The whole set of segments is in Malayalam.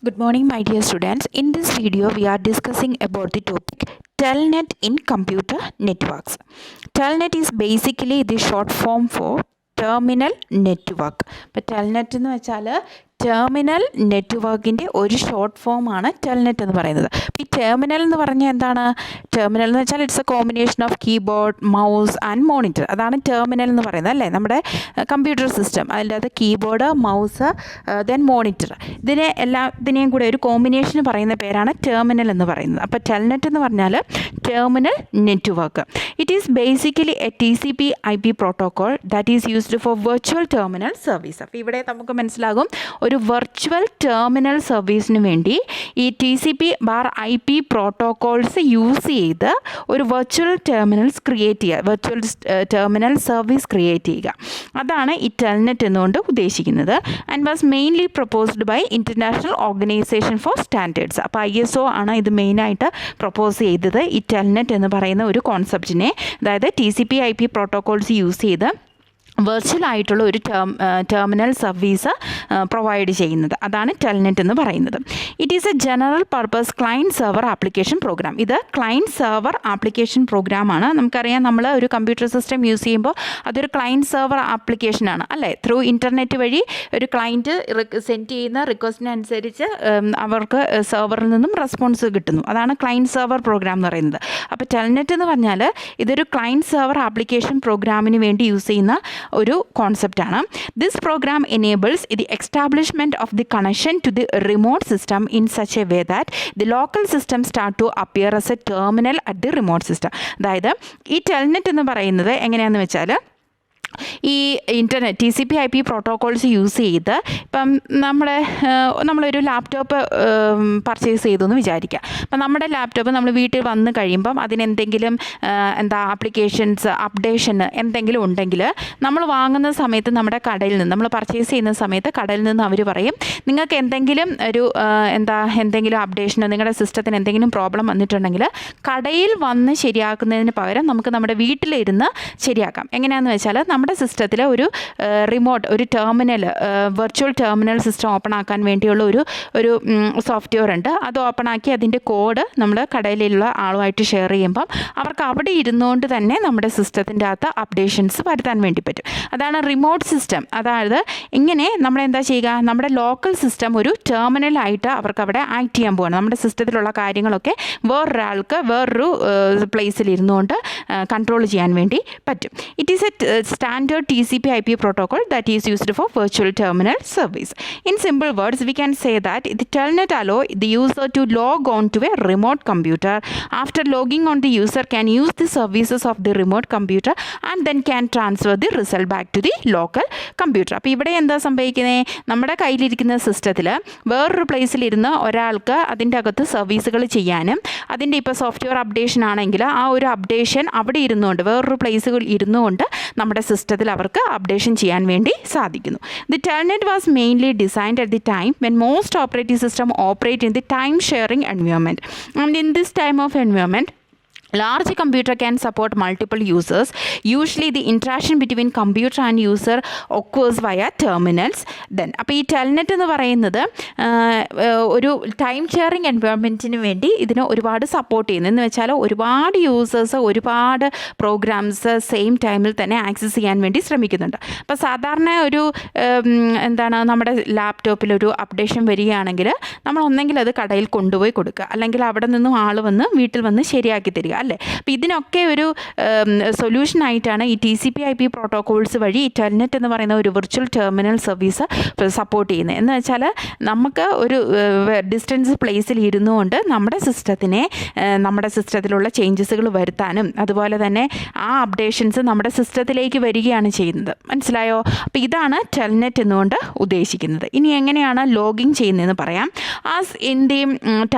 Good morning, my dear students. In this video, we are discussing about the topic Telnet in computer networks. Telnet is basically the short form for terminal network. But Telnet എന്ന് വെച്ചാൽ ടെർമിനൽ നെറ്റ്വർക്കിൻ്റെ ഒരു ഷോർട്ട് ഫോമാണ് ടെൽനെറ്റ് എന്ന് പറയുന്നത്. ഈ ടെർമിനൽ എന്ന് പറഞ്ഞാൽ എന്താണ്? ടെർമിനൽ എന്ന് വെച്ചാൽ it's A combination of keyboard, mouse and monitor. അതാണ് ടെർമിനൽ എന്ന് പറയുന്നത്, അല്ലേ? നമ്മുടെ കമ്പ്യൂട്ടർ സിസ്റ്റം, അതിൻ്റെ അത് കീബോർഡ്, മൗസ്, ദെൻ മോണിറ്റർ, ഇതിനെയും കൂടെ ഒരു കോമ്പിനേഷന് പറയുന്ന പേരാണ് ടെർമിനൽ എന്ന് പറയുന്നത്. അപ്പോൾ ടെൽനെറ്റ് എന്ന് പറഞ്ഞാൽ terminal network. It is basically A TCP/IP protocol that is used for virtual terminal service. അപ്പോൾ ഇവിടെ നമുക്ക് മനസ്സിലാകും, ഒരു വെർച്വൽ ടെർമിനൽ സർവീസിന് വേണ്ടി ഈ TCP/IP പ്രോട്ടോക്കോൾസ് യൂസ് ചെയ്ത് ഒരു വെർച്വൽ ടെർമിനൽസ് ക്രിയേറ്റ് ചെയ്യുക, വെർച്വൽ ടെർമിനൽ സർവീസ് ക്രിയേറ്റ് ചെയ്യുക. അതാണ് ഈ ടെൽനെറ്റ് എന്നുകൊണ്ട് ഉദ്ദേശിക്കുന്നത്. And was mainly proposed by International Organization for Standards. അപ്പോൾ ISO ആണ് ഇത് മെയിനായിട്ട് പ്രൊപ്പോസ് ചെയ്തത്, ഈ ടെൽനെറ്റ് എന്ന് പറയുന്ന ഒരു കോൺസെപ്റ്റിനെ. അതായത് TCP/IP പ്രോട്ടോക്കോൾസ് യൂസ് ചെയ്ത് വെർച്വൽ ആയിട്ടുള്ള ഒരു ടെർമിനൽ സർവീസ് പ്രൊവൈഡ് ചെയ്യുന്നത്. അതാണ് ടെൽനെറ്റ് എന്ന് പറയുന്നത്. It is A general purpose client server application programme. ഇത് ക്ലയൻറ്റ് സെർവർ ആപ്ലിക്കേഷൻ പ്രോഗ്രാമാണ്. നമുക്കറിയാം, നമ്മൾ ഒരു കമ്പ്യൂട്ടർ സിസ്റ്റം യൂസ് ചെയ്യുമ്പോൾ അതൊരു ക്ലയൻറ്റ് സെർവർ ആപ്ലിക്കേഷനാണ്, അല്ലേ? ത്രൂ ഇൻ്റർനെറ്റ് വഴി ഒരു ക്ലയൻറ്റ് സെൻഡ് ചെയ്യുന്ന റിക്വസ്റ്റിനനുസരിച്ച് അവർക്ക് സെർവറിൽ നിന്നും റെസ്പോൺസ് കിട്ടുന്നു. അതാണ് ക്ലയൻറ്റ് സെർവർ പ്രോഗ്രാം എന്ന് പറയുന്നത്. അപ്പോൾ ടെൽനെറ്റ് എന്ന് പറഞ്ഞാൽ ഇതൊരു ക്ലയൻറ്റ് സെർവർ ആപ്ലിക്കേഷൻ പ്രോഗ്രാമിന് വേണ്ടി യൂസ് ചെയ്യുന്ന ഒരു കോൺസെപ്റ്റാണ്. This program enables the establishment of the connection to the remote system in such a way that the local system start to appear as a terminal at the remote system. അതായത് ഈ ടെൽനെറ്റ് എന്ന് പറയുന്നത് എങ്ങനെയാണെന്ന് വെച്ചാൽ, ഈ ഇൻ്റർനെറ്റ് TCP/IP പ്രോട്ടോക്കോൾസ് യൂസ് ചെയ്ത് ഇപ്പം നമ്മളൊരു ലാപ്ടോപ്പ് പർച്ചേസ് ചെയ്തു എന്ന് വിചാരിക്കുക. അപ്പം നമ്മുടെ ലാപ്ടോപ്പ് നമ്മൾ വീട്ടിൽ വന്ന് കഴിയുമ്പം അതിനെന്തെങ്കിലും ആപ്ലിക്കേഷൻസ് അപ്ഡേഷന് എന്തെങ്കിലും ഉണ്ടെങ്കിൽ നമ്മൾ വാങ്ങുന്ന സമയത്ത് നമ്മുടെ കടയിൽ നിന്ന്, നമ്മൾ പർച്ചേസ് ചെയ്യുന്ന സമയത്ത് കടയിൽ നിന്ന് അവർ പറയും, നിങ്ങൾക്ക് എന്തെങ്കിലും എന്തെങ്കിലും അപ്ഡേഷനോ നിങ്ങളുടെ സിസ്റ്റത്തിന് എന്തെങ്കിലും പ്രോബ്ലം വന്നിട്ടുണ്ടെങ്കിൽ കടയിൽ വന്ന് ശരിയാക്കുന്നതിന് പകരം നമുക്ക് നമ്മുടെ വീട്ടിലിരുന്ന് ശരിയാക്കാം. എങ്ങനെയാണെന്ന് വെച്ചാൽ, നമ്മുടെ സിസ്റ്റത്തിൽ ഒരു ഒരു terminal, virtual terminal system open ആക്കാൻ വേണ്ടിയുള്ള ഒരു സോഫ്റ്റ്വെയർ ഉണ്ട്. അത് ഓപ്പൺ ആക്കി അതിൻ്റെ കോഡ് നമ്മൾ കടയിലുള്ള ആളുമായിട്ട് ഷെയർ ചെയ്യുമ്പം അവർക്ക് അവിടെ ഇരുന്നുകൊണ്ട് തന്നെ നമ്മുടെ സിസ്റ്റത്തിൻ്റെ അകത്ത് അപ്ഡേഷൻസ് വരുത്താൻ വേണ്ടി പറ്റും. അതാണ് റിമോട്ട് സിസ്റ്റം. അതായത് ഇങ്ങനെ നമ്മളെന്താ ചെയ്യുക, നമ്മുടെ ലോക്കൽ സിസ്റ്റം ഒരു ടെർമിനലായിട്ട് അവർക്ക് അവിടെ ആക്ട് ചെയ്യാൻ പോവുകയാണ്. നമ്മുടെ സിസ്റ്റത്തിലുള്ള കാര്യങ്ങളൊക്കെ വേറൊരാൾക്ക് വേറൊരു പ്ലേസിൽ ഇരുന്നുകൊണ്ട് കൺട്രോൾ ചെയ്യാൻ വേണ്ടി പറ്റും. It is A standard TCP/IP protocol that is used for virtual terminal service. In simple words, we can say that the telnet allows the user to log on to a remote computer. After logging on, the user can use the services of the remote computer and then can transfer the result back to the local computer. അപ്പോൾ ഇവിടെ എന്താ സംഭവിക്കുന്നത്, നമ്മുടെ കയ്യിലിരിക്കുന്ന സിസ്റ്റത്തിൽ വേറൊരു പ്ലേസിലിരുന്ന് ഒരാൾക്ക് അതിൻ്റെ അകത്ത് സർവീസുകൾ ചെയ്യാനും, അതിൻ്റെ ഇപ്പോൾ സോഫ്റ്റ്വെയർ അപ്ഡേഷൻ ആണെങ്കിൽ ആ ഒരു അപ്ഡേഷൻ അവിടെ ഇരുന്നുകൊണ്ട് വേറൊരു പ്ലേസുകൾ ഇരുന്നുകൊണ്ട് നമ്മുടെ സിസ്റ്റത്തിൽ അവർക്ക് അപ്ഡേഷൻ ചെയ്യാൻ വേണ്ടി സാധിക്കുന്നു. The Telnet was mainly designed at the time when most operating system operate in the time sharing environment. And in this time of environment, large computer can support multiple users. Usually the interaction between computer and user occurs via terminals. Then അപ്പോൾ ഈ ടെൽനെറ്റ് എന്ന് പറയുന്നത് ഒരു ടൈം ഷെയറിംഗ് എൻവയോൺമെൻറ്റിന് വേണ്ടി ഇതിനെ ഒരുപാട് സപ്പോർട്ട് ചെയ്യുന്നു. എന്ന് വെച്ചാൽ ഒരുപാട് യൂസേഴ്സ് ഒരുപാട് പ്രോഗ്രാംസ് സെയിം ടൈമിൽ തന്നെ ആക്സസ് ചെയ്യാൻ വേണ്ടി ശ്രമിക്കുന്നുണ്ട്. അപ്പോൾ സാധാരണ നമ്മുടെ ലാപ്ടോപ്പിലൊരു അപ്ഡേഷൻ വരികയാണെങ്കിൽ നമ്മൾ ഒന്നെങ്കിൽ അത് കടയിൽ കൊണ്ടുപോയി കൊടുക്കുക, അല്ലെങ്കിൽ അവിടെ നിന്നും ആൾ വന്ന് വീട്ടിൽ വന്ന് ശരിയാക്കി തരിക, അല്ലേ? അപ്പോൾ ഇതിനൊക്കെ ഒരു സൊല്യൂഷനായിട്ടാണ് ഈ TCP/IP പ്രോട്ടോക്കോൾസ് വഴി ഈ ടെൽനെറ്റ് എന്ന് പറയുന്ന ഒരു വിർച്വൽ ടെർമിനൽ സർവീസ് സപ്പോർട്ട് ചെയ്യുന്നത്. എന്ന് വെച്ചാൽ നമുക്ക് ഒരു ഡിസ്റ്റൻസ് പ്ലേസിൽ ഇരുന്നുകൊണ്ട് നമ്മുടെ സിസ്റ്റത്തിലുള്ള ചേഞ്ചസുകൾ വരുത്താനും അതുപോലെ തന്നെ ആ അപ്ഡേഷൻസ് നമ്മുടെ സിസ്റ്റത്തിലേക്ക് വരികയാണ് ചെയ്യുന്നത്. മനസ്സിലായോ? അപ്പോൾ ഇതാണ് ടെൽനെറ്റ് എന്നുകൊണ്ട് ഉദ്ദേശിക്കുന്നത്. ഇനി എങ്ങനെയാണ് ലോഗിൻ ചെയ്യുന്നതെന്ന് പറയാം. As in the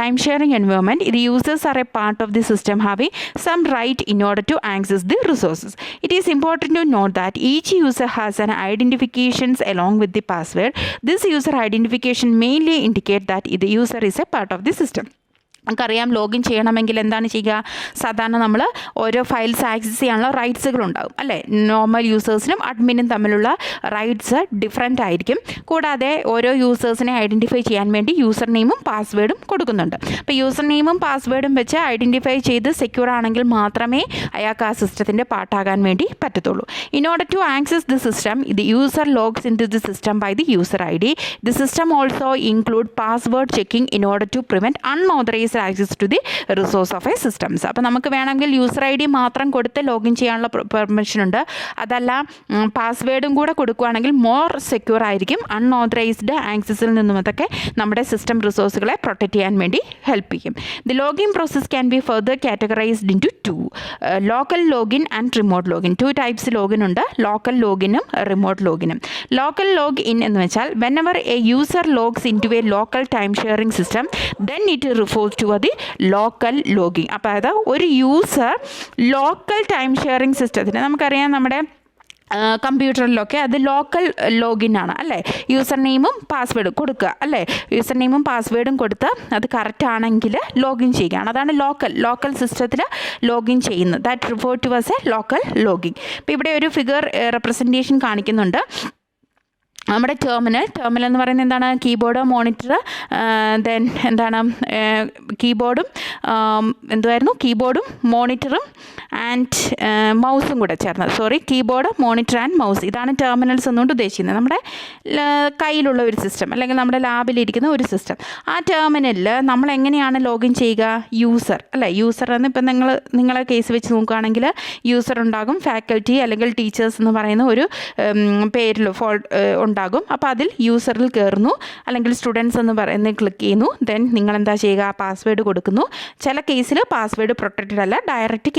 time sharing environment, the users R A part of the system having some right in order to access the resources. It is important to note that each user has an identifications along with the password. This user identification mainly indicate that the user is a part of the system. നമുക്കറിയാം ലോഗിൻ ചെയ്യണമെങ്കിൽ എന്താണ് ചെയ്യുക? സാധാരണ നമ്മൾ ഓരോ ഫയൽസ് ആക്സസ് ചെയ്യാനുള്ള റൈറ്റ്സുകളുണ്ടാകും അല്ലേ? നോർമൽ യൂസേഴ്സിനും അഡ്മിനും തമ്മിലുള്ള റൈറ്റ്സ് ഡിഫറെൻ്റ് ആയിരിക്കും. കൂടാതെ ഓരോ യൂസേഴ്സിനെ ഐഡൻറ്റിഫൈ ചെയ്യാൻ വേണ്ടി യൂസർ നെയിമും പാസ്വേഡും കൊടുക്കുന്നുണ്ട്. അപ്പോൾ യൂസർ നെയിമും പാസ്വേഡും വെച്ച് ഐഡൻറ്റിഫൈ ചെയ്ത് സെക്യൂർ ആണെങ്കിൽ മാത്രമേ അയാൾക്ക് ആ സിസ്റ്റത്തിൻ്റെ പാർട്ടാകാൻ വേണ്ടി പറ്റത്തുള്ളൂ. In order to access the system the user logs in to the system by the user ID. The system also include password checking in order to prevent unauthorized access to the resource of a systems. അപ്പോൾ നമുക്ക് വേണമെങ്കിൽ യൂസർ ID മാത്രം കൊടുത്ത് ലോഗിൻ ചെയ്യാനുള്ള പെർമിഷൻ ഉണ്ട്. അതല്ല പാസ്വേഡും കൂടെ കൊടുക്കുകയാണെങ്കിൽ മോർ സെക്യൂർ ആയിരിക്കും. അൺഓതറൈസ്ഡ് ആക്സസിൽ നിന്നും അതൊക്കെ നമ്മുടെ സിസ്റ്റം റിസോഴ്സുകളെ പ്രൊട്ടക്റ്റ് ചെയ്യാൻ വേണ്ടി ഹെൽപ്പ് ചെയ്യും. The login process can be further categorised into 2 local login and remote login. 2 types login ഉണ്ട്, ലോക്കൽ ലോഗിനും റിമോട്ട് ലോഗിനും. ലോക്കൽ ലോഗ് ഇൻ എന്ന് വെച്ചാൽ whenever a user logs in to a local time sharing system then it refers to the local login. അപ്പോൾ അതായത് ഒരു യൂസർ ലോക്കൽ ടൈം ഷെയറിംഗ് സിസ്റ്റത്തിന്, നമുക്കറിയാം നമ്മുടെ കമ്പ്യൂട്ടറിലൊക്കെ അത് ലോക്കൽ ലോഗിൻ ആണ് അല്ലേ? യൂസർ നെയിമും പാസ്വേഡും കൊടുക്കുക അല്ലേ? യൂസർ നെയിമും പാസ്വേഡും കൊടുത്ത് അത് കറക്റ്റ് ആണെങ്കിൽ ലോഗിൻ ചെയ്യുകയാണ്. അതാണ് ലോക്കൽ സിസ്റ്റത്തിൽ ലോഗിൻ ചെയ്യുന്നത്. That refer to as a local login. ഇപ്പോൾ ഇവിടെ ഒരു ഫിഗർ റെപ്രസെൻറ്റേഷൻ കാണിക്കുന്നുണ്ട്. നമ്മുടെ ടെർമിനൽ എന്ന് പറയുന്നത് എന്താണ്? കീബോർഡ്, മോണിറ്റർ, ദെൻ എന്താണ് കീബോർഡും കീബോർഡും മോണിറ്ററും ആൻഡ് മൗസും കൂടെ ചേർന്നത്. കീബോർഡ്, മോണിറ്റർ ആൻഡ് മൗസ്, ഇതാണ് ടെർമിനൽസ് എന്നുകൊണ്ട് ഉദ്ദേശിക്കുന്നത്. നമ്മുടെ കയ്യിലുള്ള ഒരു സിസ്റ്റം അല്ലെങ്കിൽ നമ്മുടെ ലാബിലിരിക്കുന്ന ഒരു സിസ്റ്റം. ആ ടെർമിനലിൽ നമ്മൾ എങ്ങനെയാണ് ലോഗിൻ ചെയ്യുക? യൂസർ എന്ന് ഇപ്പം നിങ്ങളെ കേസ് വെച്ച് നോക്കുകയാണെങ്കിൽ യൂസർ ഉണ്ടാകും, ഫാക്കൽറ്റി അല്ലെങ്കിൽ ടീച്ചേഴ്സ് എന്ന് പറയുന്ന ഒരു പേരിൽ ഉണ്ടാകും. അപ്പോൾ അതിൽ യൂസറിൽ കയറുന്നു അല്ലെങ്കിൽ സ്റ്റുഡൻസ് എന്ന് പറയുന്നത് ക്ലിക്ക് ചെയ്യുന്നു. ദെൻ നിങ്ങൾ എന്താ ചെയ്യുക? പാസ്വേഡ് കൊടുക്കുന്നു. ചില കേസിൽ പാസ്വേഡ് പ്രൊട്ടക്റ്റഡ് അല്ല, ഡയറക്റ്റ്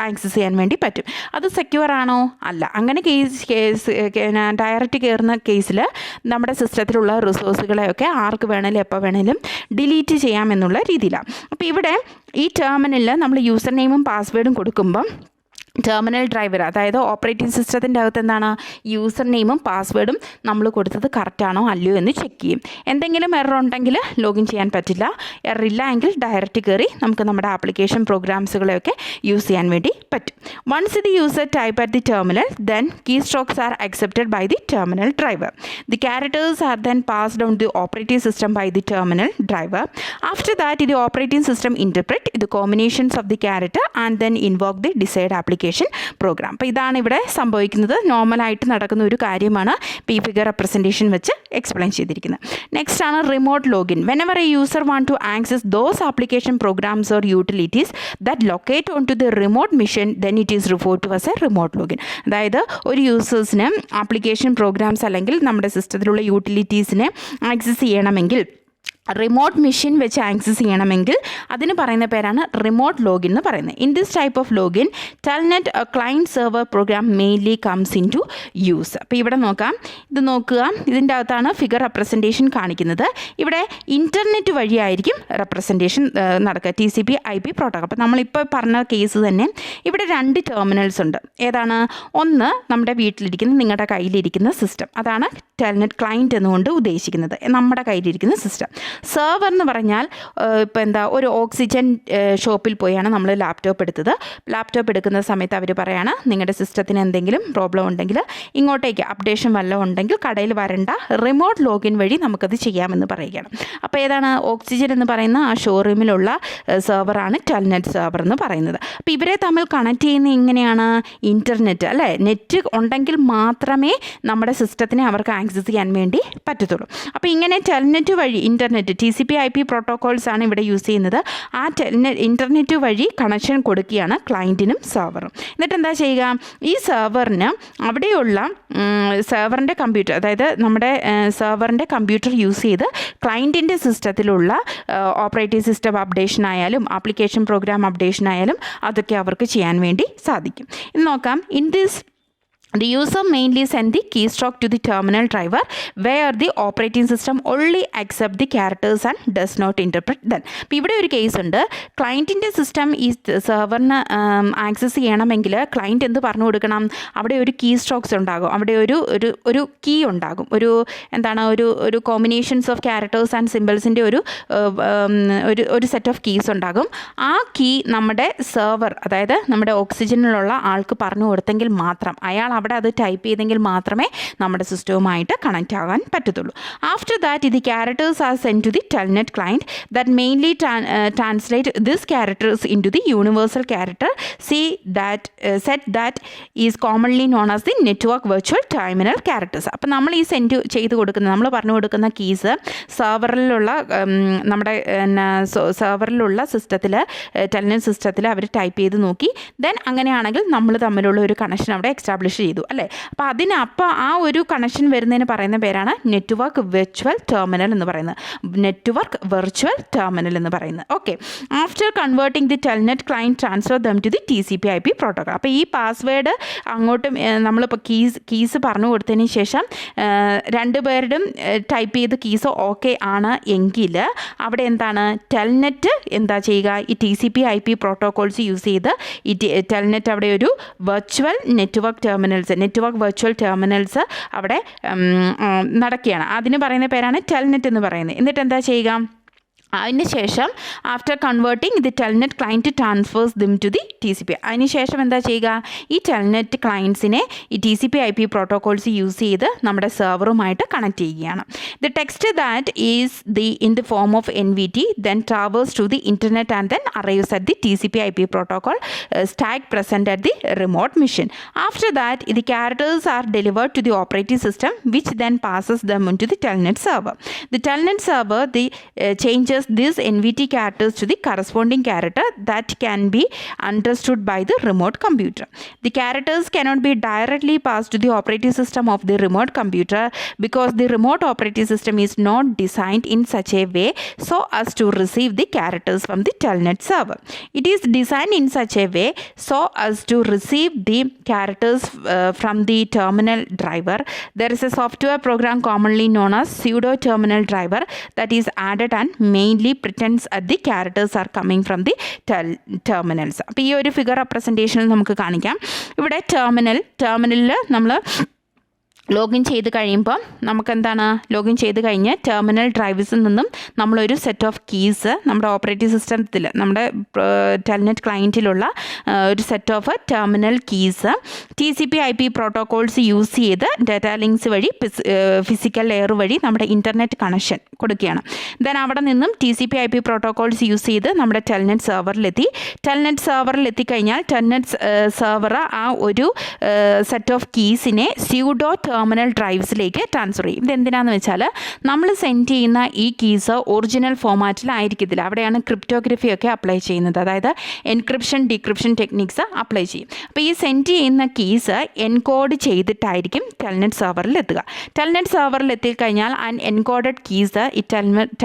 ആക്സസ് ചെയ്യാൻ വേണ്ടി പറ്റും. അത് സെക്യൂർ ആണോ? അല്ല. അങ്ങനെ ഡയറക്റ്റ് കയറുന്ന കേസിൽ നമ്മുടെ സിസ്റ്റത്തിലുള്ള റിസോഴ്സുകളെയൊക്കെ ആർക്ക് വേണമെങ്കിലും എപ്പോൾ വേണമെങ്കിലും ഡിലീറ്റ് ചെയ്യാമെന്നുള്ള രീതിയിലാണ്. അപ്പോൾ ഇവിടെ ഈ ടെർമിനലിൽ നമ്മൾ യൂസർ നെയിമും പാസ്വേഡും കൊടുക്കുമ്പം ടെർമിനൽ ഡ്രൈവർ, അതായത് ഓപ്പറേറ്റിംഗ് സിസ്റ്റത്തിൻ്റെ അകത്ത് എന്താണ്? യൂസർ നെയിമും പാസ്വേഡും നമ്മൾ കൊടുത്തത് കറക്റ്റാണോ അല്ലയോ എന്ന് ചെക്ക് ചെയ്യും. എന്തെങ്കിലും എറർ ഉണ്ടെങ്കിൽ ലോഗിൻ ചെയ്യാൻ പറ്റില്ല. എറർ ഇല്ല എങ്കിൽ ഡയറക്റ്റ് കയറി നമുക്ക് നമ്മുടെ ആപ്ലിക്കേഷൻ പ്രോഗ്രാംസുകളെയൊക്കെ യൂസ് ചെയ്യാൻ വേണ്ടി പറ്റും. Once the user type at the terminal then key strokes are accepted by the terminal driver. The characters are then passed on the operating system by the terminal driver. After that the operating system interpret the combinations of the character and then invoke the decide application program. അപ്പോൾ ഇതാണ് ഇവിടെ സംഭവിക്കുന്നത്. നോർമലായിട്ട് നടക്കുന്ന ഒരു കാര്യമാണ് ഇപ്പോൾ ഈ ഫിഗർ റെപ്രസെൻറ്റേഷൻ വെച്ച് എക്സ്പ്ലെയിൻ ചെയ്തിരിക്കുന്നത്. നെക്സ്റ്റ് ആണ് remote login. Whenever a user want to access those application programs or utilities that locate on to the remote machine then it is refer to as a remote login. അതായത് ഒരു യൂസേഴ്സിന് ആപ്ലിക്കേഷൻ പ്രോഗ്രാംസ് അല്ലെങ്കിൽ നമ്മുടെ സിസ്റ്റത്തിലുള്ള യൂട്ടിലിറ്റീസിനെ ആക്സസ് ചെയ്യണമെങ്കിൽ, റിമോട്ട് മെഷീൻ വെച്ച് ആക്സസ് ചെയ്യണമെങ്കിൽ അതിന് പറയുന്ന പേരാണ് റിമോട്ട് ലോഗിൻ എന്ന് പറയുന്നത്. In this type of login Telnet client server program mainly comes into use. അപ്പോൾ ഇവിടെ നോക്കുക, ഇതിൻ്റെ അകത്താണ് ഫിഗർ റെപ്രസെൻറ്റേഷൻ കാണിക്കുന്നത്. ഇവിടെ ഇൻ്റർനെറ്റ് വഴിയായിരിക്കും റെപ്രസെൻറ്റേഷൻ നടക്കുക, TCP/IP പ്രോട്ടോക്കോൾ. അപ്പോൾ നമ്മളിപ്പോൾ പറഞ്ഞ കേസ് തന്നെ ഇവിടെ 2 ടെർമിനൽസ് ഉണ്ട്. ഏതാണ്? ഒന്ന് നമ്മുടെ വീട്ടിലിരിക്കുന്ന, നിങ്ങളുടെ കയ്യിലിരിക്കുന്ന സിസ്റ്റം, അതാണ് ടെൽനെറ്റ് ക്ലയൻറ്റ് എന്നുകൊണ്ട് ഉദ്ദേശിക്കുന്നത്, നമ്മുടെ കയ്യിലിരിക്കുന്ന സിസ്റ്റം. സെർവർ എന്ന് പറഞ്ഞാൽ ഇപ്പോൾ ഒരു ഓക്സിജൻ ഷോപ്പിൽ പോയാണ് നമ്മൾ ലാപ്ടോപ്പ് എടുക്കുന്ന സമയത്ത് അവർ പറയാണ് നിങ്ങളുടെ സിസ്റ്റത്തിന് എന്തെങ്കിലും പ്രോബ്ലം ഉണ്ടെങ്കിൽ ഇങ്ങോട്ടേക്ക് അപ്ഡേഷൻ വല്ലതും ഉണ്ടെങ്കിൽ കടയിൽ വരണ്ട, റിമോട്ട് ലോഗിൻ വഴി നമുക്കത് ചെയ്യാമെന്ന് പറയുകയാണ്. അപ്പോൾ ഏതാണ്? ഓക്സിജൻ എന്ന് പറയുന്ന ആ ഷോറൂമിലുള്ള സെർവറാണ് ടെൽനെറ്റ് സെർവർ എന്ന് പറയുന്നത്. അപ്പോൾ ഇവരെ തമ്മിൽ കണക്ട് ചെയ്യുന്ന എങ്ങനെയാണ്? ഇൻ്റർനെറ്റ് അല്ലേ? നെറ്റ് ഉണ്ടെങ്കിൽ മാത്രമേ നമ്മുടെ സിസ്റ്റത്തിനെ അവർക്ക് ആക്സസ് ചെയ്യാൻ വേണ്ടി പറ്റത്തുള്ളൂ. അപ്പോൾ ഇങ്ങനെ ടെൽനെറ്റ് വഴി TCP/IP പ്രോട്ടോക്കോൾസ് ആണ് ഇവിടെ യൂസ് ചെയ്യുന്നത്. ആ ഇൻ്റർനെറ്റ് വഴി കണക്ഷൻ കൊടുക്കുകയാണ് ക്ലയൻറ്റിനും സെർവറും. എന്നിട്ട് എന്താ ചെയ്യുക? ഈ സെർവറിന് അവിടെയുള്ള സെർവറിൻ്റെ കമ്പ്യൂട്ടർ, അതായത് നമ്മുടെ സെർവറിൻ്റെ കമ്പ്യൂട്ടർ യൂസ് ചെയ്ത് ക്ലയൻറ്റിൻ്റെ സിസ്റ്റത്തിലുള്ള ഓപ്പറേറ്റിംഗ് സിസ്റ്റം അപ്ഡേഷൻ ആയാലും ആപ്ലിക്കേഷൻ പ്രോഗ്രാം അപ്ഡേഷൻ ആയാലും അതൊക്കെ അവർക്ക് ചെയ്യാൻ വേണ്ടി സാധിക്കും. ഇത് നോക്കാം. In this The user mainly send the keystroke to the terminal driver where the operating system only accept the characters and does not interpret them. ഇപ്പോൾ ഇവിടെ ഒരു കേസ് ഉണ്ട്. ക്ലയൻറ്റിൻ്റെ സിസ്റ്റം ഈ സെർവറിന് ആക്സസ് ചെയ്യണമെങ്കിൽ ക്ലയൻറ്റ് എന്ത് പറഞ്ഞു കൊടുക്കണം? അവിടെ ഒരു കീ സ്ട്രോക്സ് ഉണ്ടാകും, അവിടെ ഒരു കീ ഉണ്ടാകും, ഒരു കോമ്പിനേഷൻസ് ഓഫ് ക്യാരക്ടേഴ്സ് ആൻഡ് സിമ്പിൾസിൻ്റെ ഒരു സെറ്റ് ഓഫ് കീസ് ഉണ്ടാകും. ആ കീ നമ്മുടെ സെർവർ, അതായത് നമ്മുടെ ഓക്സിജനിലുള്ള ആൾക്ക് പറഞ്ഞു കൊടുത്തെങ്കിൽ മാത്രം, അയാൾ അവിടെ അത് ടൈപ്പ് ചെയ്തെങ്കിൽ മാത്രമേ നമ്മുടെ സിസ്റ്റവുമായിട്ട് കണക്റ്റ് ആകാൻ പറ്റത്തുള്ളൂ. After that the characters are send to the Telnet client that mainly translate this characters in to the universal character set that is commonly known as the network virtual terminal characters. അപ്പോൾ നമ്മൾ ഈ സെൻഡ് ചെയ്ത് കൊടുക്കുന്ന, നമ്മൾ പറഞ്ഞു കൊടുക്കുന്ന കീസ് സെർവറിലുള്ള നമ്മുടെ സെർവറിലുള്ള സിസ്റ്റത്തിൽ, ടെൽനെറ്റ് സിസ്റ്റത്തിൽ അവർ ടൈപ്പ് ചെയ്ത് നോക്കി. ദെൻ അങ്ങനെയാണെങ്കിൽ നമ്മൾ തമ്മിലുള്ള ഒരു കണക്ഷൻ അവിടെ എസ്റ്റാബ്ലിഷ് ചെയ്തു അല്ലേ. അപ്പോൾ ആ ഒരു കണക്ഷൻ വരുന്നതിന് പറയുന്ന പേരാണ് നെറ്റ്വർക്ക് വെർച്വൽ ടെർമിനൽ എന്ന് പറയുന്നത്. Okay. After converting the Telnet client transfer them to the TCP/IP protocol. അപ്പോൾ ഈ പാസ്വേഡ് അങ്ങോട്ടും നമ്മളിപ്പോൾ കീസ് പറഞ്ഞു കൊടുത്തതിന് ശേഷം രണ്ടുപേരുടെയും ടൈപ്പ് ചെയ്ത് കീസ് ഓക്കെ ആണ് എങ്കിൽ അവിടെ എന്താണ്, ടെൽനെറ്റ് എന്താ ചെയ്യുക, ഈ TCP/IP പ്രോട്ടോക്കോൾസ് യൂസ് ചെയ്ത് ഈ ടെൽനെറ്റ് അവിടെ ഒരു നെറ്റ്വർക്ക് വെർച്വൽ ടെർമിനൽസ് അവിടെ നടക്കുകയാണ്. അതിന് പറയുന്ന പേരാണ് ടെൽനെറ്റ് എന്ന് പറയുന്നത്. എന്നിട്ട് എന്താ ചെയ്യുക, അതിന് ശേഷം after converting the Telnet client transfers them to the TCP. അതിന് ശേഷം എന്താ ചെയ്യുക, ഈ ടെൽനെറ്റ് ക്ലയൻസിനെ ഈ TCP/IP പ്രോട്ടോക്കോൾസ് യൂസ് ചെയ്ത് നമ്മുടെ സെർവറുമായിട്ട് കണക്ട് ചെയ്യുകയാണ്. The text that is in the form of NVT then traverse to the internet and then arrives at the TCP/IP protocol stack present at the remote machine. After that the characters are delivered to the operating system which then passes them in to the Telnet server. The Telnet server changes these NVT characters to the corresponding character that can be understood by the remote computer. The characters cannot be directly passed to the operating system of the remote computer because the remote operating system is not designed in such a way so as to receive the characters from the telnet server. It is designed in such a way so as to receive the characters from the terminal driver. There is a software program commonly known as pseudo terminal driver that is added and mainly pretends that the characters are coming from the terminals. അപ്പോൾ ഈ ഒരു ഫിഗർ റെപ്രസെൻറ്റേഷനിൽ നമുക്ക് കാണിക്കാം. ഇവിടെ ടെർമിനലിൽ നമ്മൾ ലോഗിൻ ചെയ്ത് കഴിയുമ്പോൾ നമുക്കെന്താണ്, ലോഗിൻ ചെയ്ത് കഴിഞ്ഞ് ടെർമിനൽ ഡ്രൈവ്സിൽ നിന്നും നമ്മളൊരു സെറ്റ് ഓഫ് കീസ് നമ്മുടെ ഓപ്പറേറ്റിംഗ് സിസ്റ്റത്തിൽ, നമ്മുടെ ടെൽനെറ്റ് ക്ലയൻറ്റിലുള്ള ഒരു set of terminal keys TCP/IP protocols use ചെയ്ത് ഡാറ്റ ലിങ്ക്സ് വഴി ഫിസിക്കൽ ലെയർ വഴി നമ്മുടെ ഇൻ്റർനെറ്റ് കണക്ഷൻ കൊടുക്കുകയാണ്. ദെൻ അവിടെ നിന്നും TCP/IP പ്രോട്ടോക്കോൾസ് യൂസ് ചെയ്ത് നമ്മുടെ ടെൽനെറ്റ് സെർവറിലെത്തിക്കഴിഞ്ഞാൽ ടെൽനെറ്റ് സെർവർ ആ ഒരു സെറ്റ് ഓഫ് കീസിനെ സ്യൂഡോ ടെർമിനൽ ഡ്രൈവ്സിലേക്ക് ട്രാൻസ്ഫർ ചെയ്യും. ഇതെന്തിനാന്ന് വെച്ചാൽ നമ്മൾ സെൻഡ് ചെയ്യുന്ന ഈ കീസ് ഒറിജിനൽ ഫോമാറ്റിലായിരിക്കത്തില്ല. അവിടെയാണ് ക്രിപ്റ്റോഗ്രഫിയൊക്കെ അപ്ലൈ ചെയ്യുന്നത്, അതായത് എൻക്രിപ്ഷൻ ഡീക്രിപ്ഷൻ ടെക്നിക്സ് അപ്ലൈ ചെയ്യും. അപ്പോൾ ഈ സെൻഡ് ചെയ്യുന്ന കീസ് എൻകോഡ് ചെയ്തിട്ടായിരിക്കും ടെൽനെറ്റ് സെർവറിൽ എത്തുക. ടെൽനെറ്റ് സെർവറിൽ എത്തിക്കഴിഞ്ഞാൽ എൻകോഡഡ് കീസ് ഈ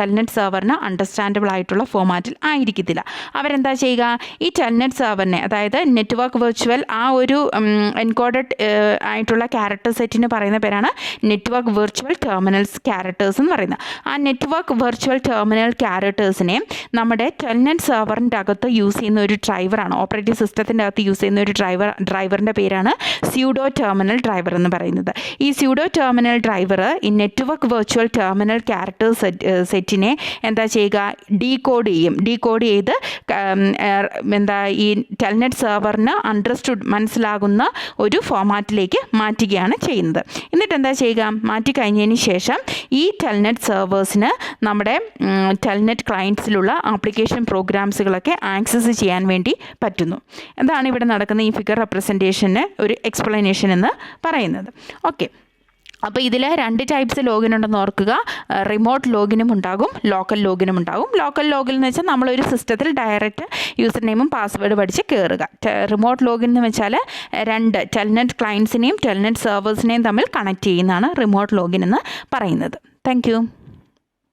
ടെൽനെറ്റ് സെർവറിന് അണ്ടർസ്റ്റാൻഡബിൾ ആയിട്ടുള്ള ഫോമാറ്റിൽ ആയിരിക്കത്തില്ല. അവരെന്താ ചെയ്യുക, ഈ ടെൽനെറ്റ് സെർവറിനെ, അതായത് നെറ്റ്വർക്ക് വെർച്വൽ ആ ഒരു എൻകോഡഡ് ആയിട്ടുള്ള ക്യാരക്ടർ സെറ്റിന് പറയുന്ന പേരാണ് നെറ്റ്വർക്ക് വെർച്വൽ ടെർമിനൽസ് ക്യാരക്ടേഴ്സ് എന്ന് പറയുന്നത്. ആ നെറ്റ്വർക്ക് വെർച്വൽ ടെർമിനൽ ക്യാരക്ടേഴ്സിനെ നമ്മുടെ ടെൽനെറ്റ് സെർവറിൻ്റെ അകത്ത് യൂസ് ചെയ്യുന്ന ഒരു ഡ്രൈവറാണ്, ഓപ്പറേറ്റിംഗ് സിസ്റ്റത്തിൻ്റെ അകത്ത് യൂസ് ചെയ്യുന്ന ഒരു ഡ്രൈവറിൻ്റെ പേരാണ് സ്യൂഡോ ടെർമിനൽ ഡ്രൈവർ എന്ന് പറയുന്നത്. ഈ സ്യൂഡോ ടെർമിനൽ ഡ്രൈവർ ഈ നെറ്റ്വർക്ക് വെർച്വൽ ടെർമിനൽ ക്യാരക്ടേഴ്സ് സെറ്റിനെ എന്താ ചെയ്യുക, ഡീകോഡ് ചെയ്ത് ഈ ടെൽനെറ്റ് സെർവറിന് മനസ്സിലാകുന്ന ഒരു ഫോമാറ്റിലേക്ക് മാറ്റുകയാണ് ചെയ്യുന്നത്. എന്നിട്ട് എന്താ ചെയ്യുക, മാറ്റിക്കഴിഞ്ഞതിന് ശേഷം ഈ ടെൽനെറ്റ് സെർവേഴ്സിന് നമ്മുടെ ടെൽനെറ്റ് ക്ലയൻറ്റ്സിലുള്ള ആപ്ലിക്കേഷൻ പ്രോഗ്രാംസുകളൊക്കെ ആക്സസ് ചെയ്യാൻ വേണ്ടി പറ്റുന്നു. എന്താണ് ഇവിടെ നടക്കുന്ന ഈ ഫിഗർ റെപ്രസെൻറ്റേഷന് ഒരു എക്സ്പ്ലനേഷൻ എന്ന് പറയുന്നത്. ഓക്കെ, അപ്പോൾ ഇതിൽ 2 ടൈപ്സ് ലോഗിൻ ഉണ്ടെന്ന് ഓർക്കുക. റിമോട്ട് ലോഗിനും ഉണ്ടാകും, ലോക്കൽ ലോഗിനും ഉണ്ടാകും. ലോക്കൽ ലോഗിൻ എന്ന് വെച്ചാൽ നമ്മളൊരു സിസ്റ്റത്തിൽ ഡയറക്റ്റ് യൂസർ നെയിമും പാസ്വേഡ് പഠിച്ച് കയറുക. റിമോട്ട് ലോഗിൻ എന്ന് വെച്ചാൽ 2 ടെൽനെറ്റ് ക്ലയൻസിനെയും ടെൽനെറ്റ് സെർവേഴ്സിനെയും തമ്മിൽ കണക്ട് ചെയ്യുന്നതാണ് റിമോട്ട് ലോഗിൻ എന്ന് പറയുന്നത്. താങ്ക്